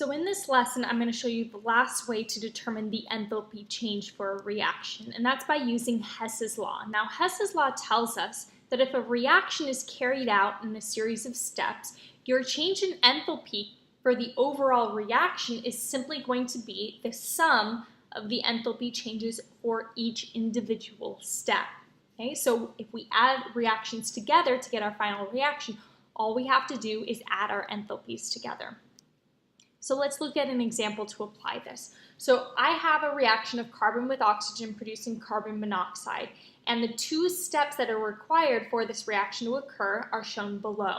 So in this lesson, I'm going to show you the last way to determine the enthalpy change for a reaction, and that's by using Hess's law. Now, Hess's law tells us that if a reaction is carried out in a series of steps, your change in enthalpy for the overall reaction is simply going to be the sum of the enthalpy changes for each individual step. Okay, so if we add reactions together to get our final reaction, all we have to do is add our enthalpies together. So let's look at an example to apply this. So I have a reaction of carbon with oxygen producing carbon monoxide, and the two steps that are required for this reaction to occur are shown below.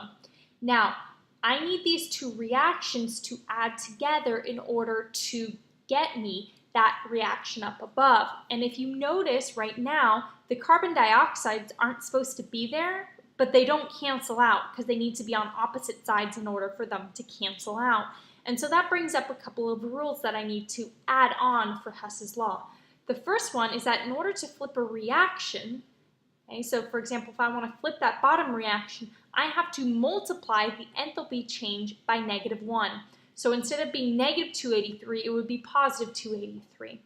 Now, I need these two reactions to add together in order to get me that reaction up above. And if you notice right now, the carbon dioxides aren't supposed to be there, but they don't cancel out because they need to be on opposite sides in order for them to cancel out. And so that brings up a couple of rules that I need to add on for Hess's law. The first one is that in order to flip a reaction, okay, so for example, if I want to flip that bottom reaction, I have to multiply the enthalpy change by -1. So instead of being -283, it would be +283.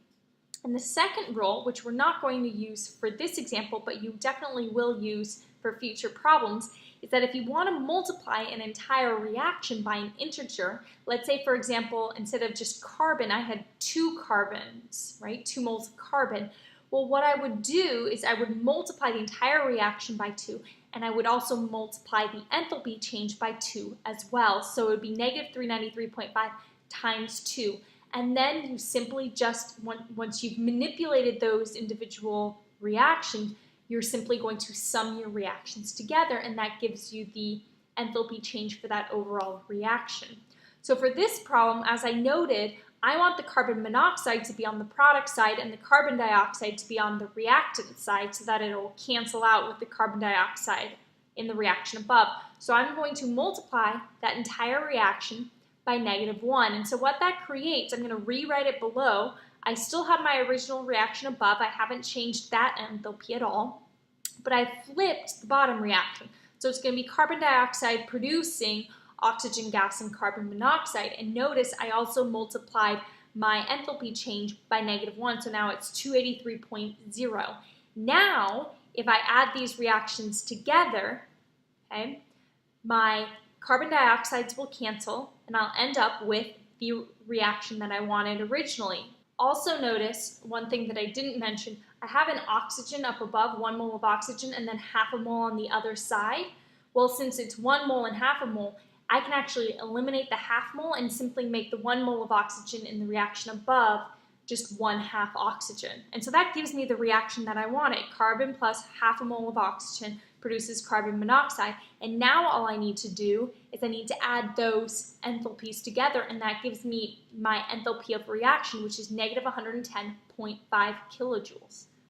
And the second rule, which we're not going to use for this example, but you definitely will use for future problems, is that if you want to multiply an entire reaction by an integer, let's say, for example, instead of just carbon, I had 2 carbons, right? 2 moles of carbon. Well, what I would do is I would multiply the entire reaction by 2, and I would also multiply the enthalpy change by 2 as well. So it would be -393.5 times 2. And then you simply just, once you've manipulated those individual reactions, you're simply going to sum your reactions together, and that gives you the enthalpy change for that overall reaction. So for this problem, as I noted, I want the carbon monoxide to be on the product side and the carbon dioxide to be on the reactant side so that it'll cancel out with the carbon dioxide in the reaction above. So I'm going to multiply that entire reaction by -1. And so what that creates, I'm going to rewrite it below. I still have my original reaction above. I haven't changed that enthalpy at all, but I flipped the bottom reaction. So it's going to be carbon dioxide producing oxygen gas and carbon monoxide. And notice I also multiplied my enthalpy change by -1, so now it's 283.0. Now, if I add these reactions together, okay, my carbon dioxides will cancel, and I'll end up with the reaction that I wanted originally. Also notice one thing that I didn't mention, I have an oxygen up above, 1 mole of oxygen, and then half a mole on the other side. Well, since it's 1 mole and half a mole, I can actually eliminate the half mole and simply make the 1 mole of oxygen in the reaction above just 1/2 oxygen. And so that gives me the reaction that I wanted. Carbon plus half a mole of oxygen produces carbon monoxide. And now all I need to do is I need to add those enthalpies together, and that gives me my enthalpy of reaction, which is -110.5 kilojoules.